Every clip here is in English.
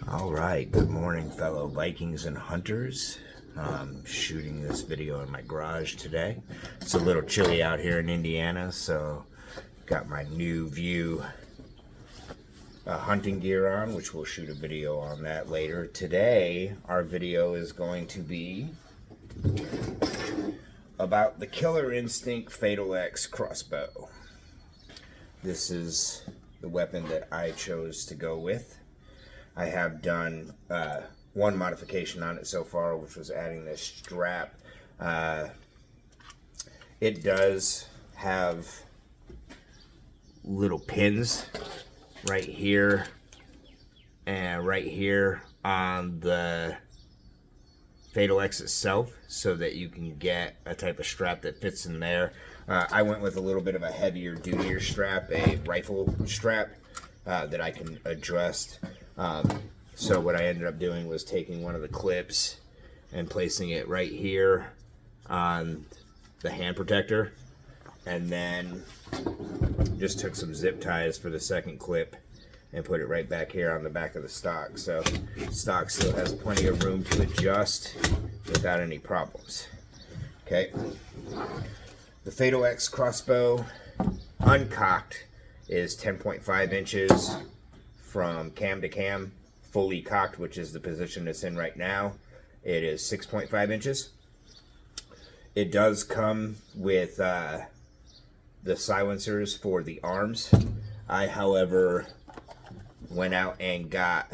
All right, good morning, fellow Vikings and hunters. I'm shooting this video in my garage today. It's a little chilly out here in Indiana, so got my new View hunting gear on, which we'll shoot a video on that later. Today, our video is going to be about the Killer Instinct Fatal X Crossbow. This is the weapon that I chose to go with. I have done one modification on it so far, which was adding this strap. It does have little pins right here and right here on the Fatal X itself, so that you can get a type of strap that fits in there. I went with a little bit of a heavier duty strap, a rifle strap that I can adjust. So what I ended up doing was taking one of the clips and placing it right here on the hand protector, and then just took some zip ties for the second clip and put it right back here on the back of the stock. So stock still has plenty of room to adjust without any problems. Okay, the Fatal X crossbow uncocked is 10.5 inches from cam to cam. Fully cocked, which is the position it's in right now, it is 6.5 inches. It does come with the silencers for the arms. I, however, went out and got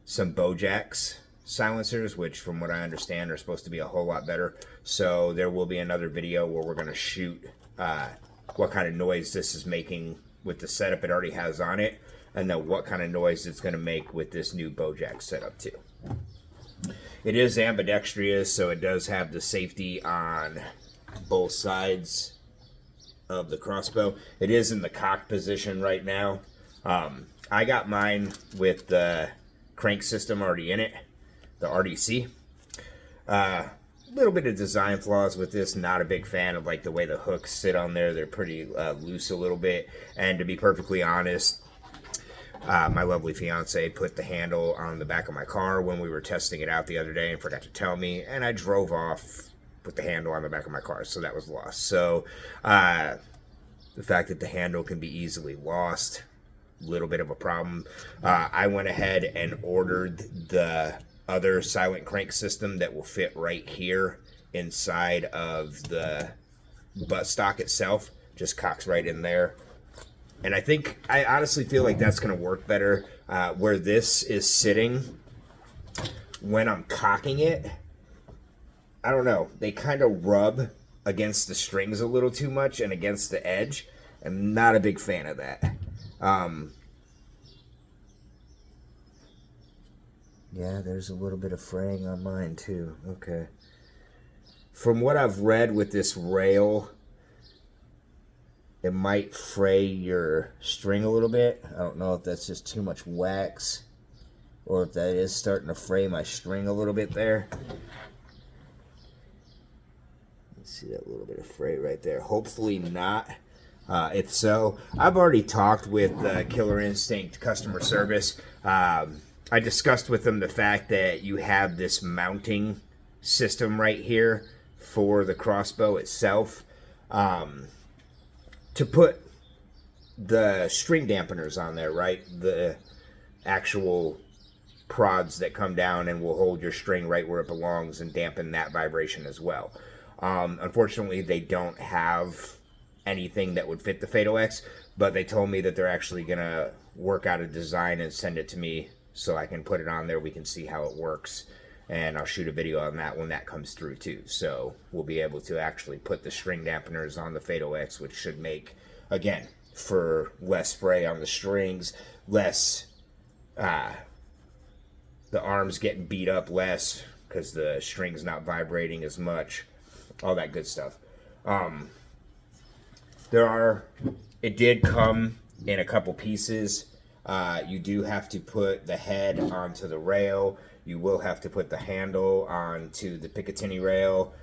some Bojacks silencers, which from what I understand are supposed to be a whole lot better. So there will be another video where we're going to shoot what kind of noise this is making with the setup it already has on it, and then what kind of noise it's going to make with this new Bojack setup too. It is ambidextrous, so it does have the safety on both sides of the crossbow. It is in the cocked position right now. I got mine with the crank system already in it, the RDC. Little bit of design flaws with this. Not a big fan of like the way the hooks sit on there. They're pretty loose a little bit, and to be perfectly honest, my lovely fiance put the handle on the back of my car when we were testing it out the other day and forgot to tell me, and I drove off with the handle on the back of my car, so that was lost. So the fact that the handle can be easily lost, a little bit of a problem. I went ahead and ordered the other silent crank system that will fit right here inside of the butt stock itself. Just cocks right in there. And I honestly feel like that's going to work better. Where this is sitting, when I'm cocking it, I don't know, they kind of rub against the strings a little too much and against the edge. I'm not a big fan of that. Yeah, there's a little bit of fraying on mine too. Okay. From what I've read with this rail, it might fray your string a little bit. I don't know if that's just too much wax or if that is starting to fray my string a little bit there. Let's see that little bit of fray right there. Hopefully not. If so, I've already talked with Killer Instinct customer service. I discussed with them the fact that you have this mounting system right here for the crossbow itself. To put the string dampeners on there, right? The actual prods that come down and will hold your string right where it belongs and dampen that vibration as well. Unfortunately, they don't have anything that would fit the Fatal X, but they told me that they're actually going to work out a design and send it to me so I can put it on there. We can see how it works, and I'll shoot a video on that when that comes through too. So we'll be able to actually put the string dampeners on the Fatal X, which should make, again, for less fray on the strings, less the arms getting beat up less because the string's not vibrating as much, all that good stuff. It did come in a couple pieces. You do have to put the head onto the rail. You will have to put the handle onto the Picatinny rail.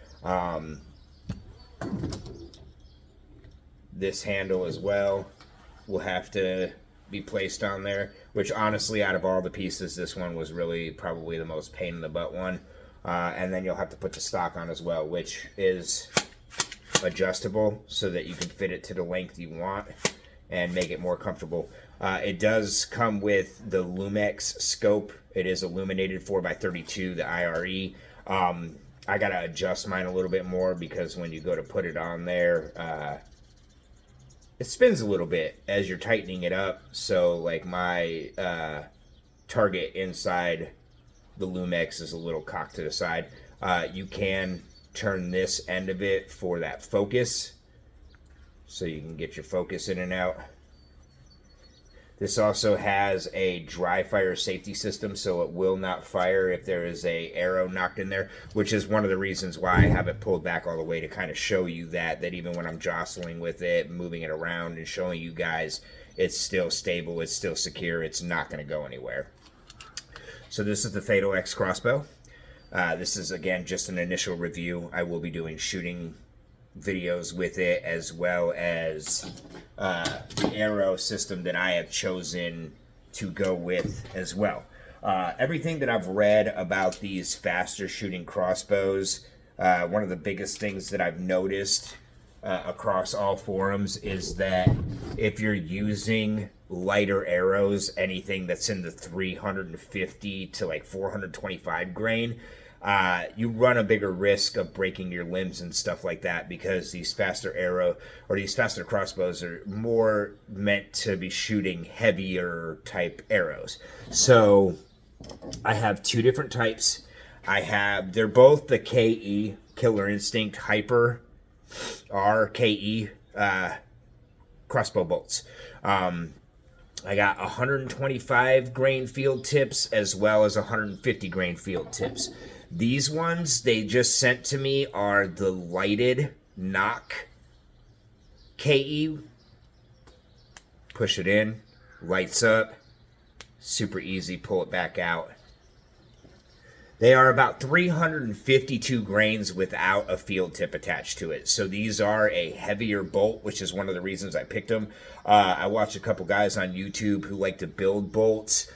This handle as well will have to be placed on there, which honestly, out of all the pieces, this one was really probably the most pain in the butt one. And then you'll have to put the stock on as well, which is adjustable so that you can fit it to the length you want and make it more comfortable. It does come with the Lumex scope. It is illuminated 4x32, the IRE. I gotta adjust mine a little bit more because when you go to put it on there, it spins a little bit as you're tightening it up. So like my target inside the Lumex is a little cocked to the side. You can turn this end of it for that focus, so you can get your focus in and out. This also has a dry fire safety system, so it will not fire if there is a arrow knocked in there, which is one of the reasons why I have it pulled back all the way, to kind of show you that even when I'm jostling with it, moving it around and showing you guys, it's still stable, it's still secure, it's not going to go anywhere. So this is the Fatal X Crossbow. This is, again, just an initial review. I will be doing shooting videos with it, as well as the arrow system that I have chosen to go with as well. Everything that I've read about these faster shooting crossbows, one of the biggest things that I've noticed across all forums is that if you're using lighter arrows, anything that's in the 350 to like 425 grain, you run a bigger risk of breaking your limbs and stuff like that, because these faster crossbows are more meant to be shooting heavier type arrows. So I have two different types. They're both the KE, Killer Instinct Hyper RKE crossbow bolts. I got 125 grain field tips as well as 150 grain field tips. These ones they just sent to me are the lighted knock KE. Push it in, lights up, super easy, pull it back out. They are about 352 grains without a field tip attached to it. So these are a heavier bolt, which is one of the reasons I picked them. I watched a couple guys on YouTube who like to build bolts.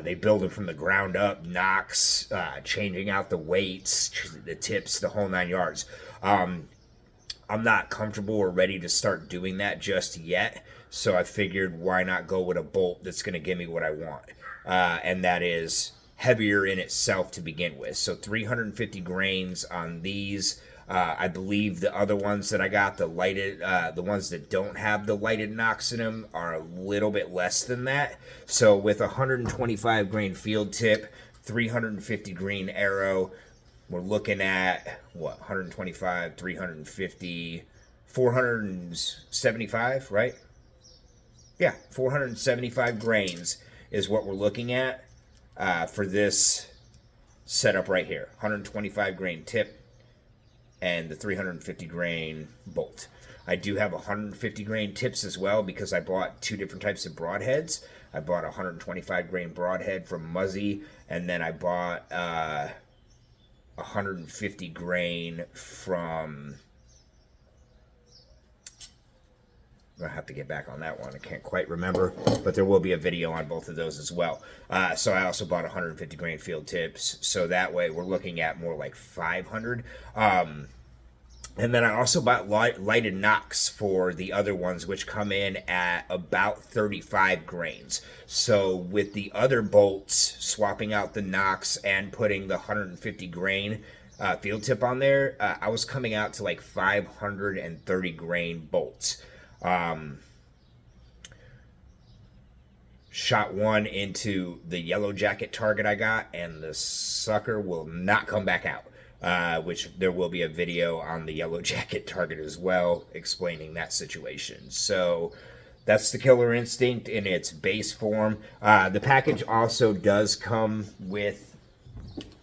They build them from the ground up, knocks, changing out the weights, the tips, the whole 9 yards. I'm not comfortable or ready to start doing that just yet. So I figured, why not go with a bolt that's going to give me what I want? And that is heavier in itself to begin with. So 350 grains on these. I believe the other ones that I got, the lighted, the ones that don't have the lighted knocks in them, are a little bit less than that. So with 125 grain field tip, 350 grain arrow, we're looking at what, 125, 350, 475, right? Yeah, 475 grains is what we're looking at for this setup right here. 125 grain tip and the 350 grain bolt. I do have 150 grain tips as well, because I bought two different types of broadheads. I bought a 125 grain broadhead from Muzzy, and then I bought 150 grain from... I have to get back on that one. I can't quite remember, but there will be a video on both of those as well. So I also bought 150 grain field tips, so that way we're looking at more like 500. And then I also bought lighted knocks for the other ones, which come in at about 35 grains. So with the other bolts, swapping out the knocks and putting the 150 grain field tip on there, I was coming out to like 530 grain bolts. Shot one into the yellow jacket target I got, and the sucker will not come back out. Which there will be a video on the yellow jacket target as well, explaining that situation. So that's the Killer Instinct in its base form. The package also does come with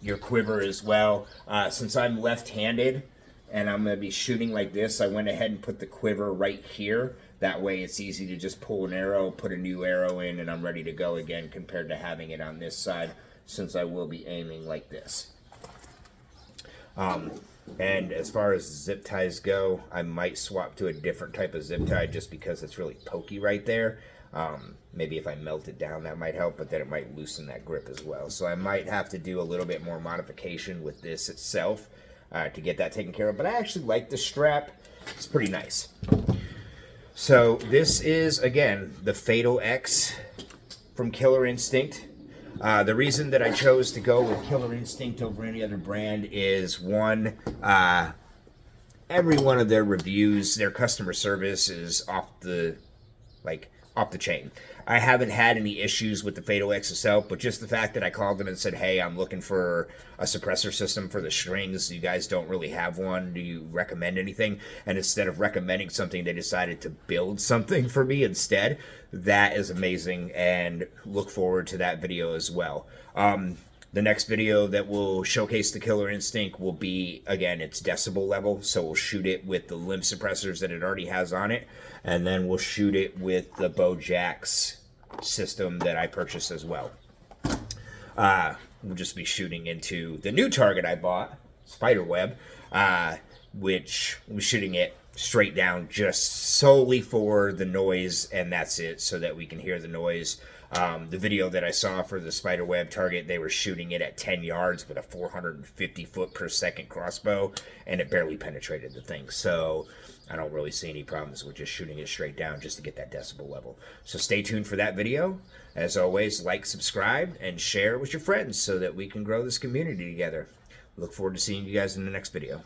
your quiver as well. Since I'm left-handed and I'm going to be shooting like this, I went ahead and put the quiver right here. That way it's easy to just pull an arrow, put a new arrow in, and I'm ready to go again, compared to having it on this side, since I will be aiming like this. And as far as zip ties go, I might swap to a different type of zip tie just because it's really pokey right there. Maybe if I melt it down, that might help, but then it might loosen that grip as well. So I might have to do a little bit more modification with this itself to get that taken care of. But I actually like the strap. It's pretty nice. So this is, again, the Fatal X from Killer Instinct. The reason that I chose to go with Killer Instinct over any other brand is, one, every one of their reviews, their customer service is off the chain. I haven't had any issues with the Fatal X itself, but just the fact that I called them and said, hey, I'm looking for a suppressor system for the strings. You guys don't really have one. Do you recommend anything? And instead of recommending something, they decided to build something for me instead. That is amazing, and look forward to that video as well. The next video that will showcase the Killer Instinct will be, again, its decibel level. So we'll shoot it with the limb suppressors that it already has on it. And then we'll shoot it with the Bojack's system that I purchased as well. We'll just be shooting into the new target I bought, Spiderweb, which was shooting it straight down just solely for the noise, and that's it, so that we can hear the noise. The video that I saw for the Spiderweb target, they were shooting it at 10 yards with a 450 foot per second crossbow, and it barely penetrated the thing. So I don't really see any problems with just shooting it straight down just to get that decibel level. So stay tuned for that video. As always, like, subscribe, and share with your friends so that we can grow this community together. Look forward to seeing you guys in the next video.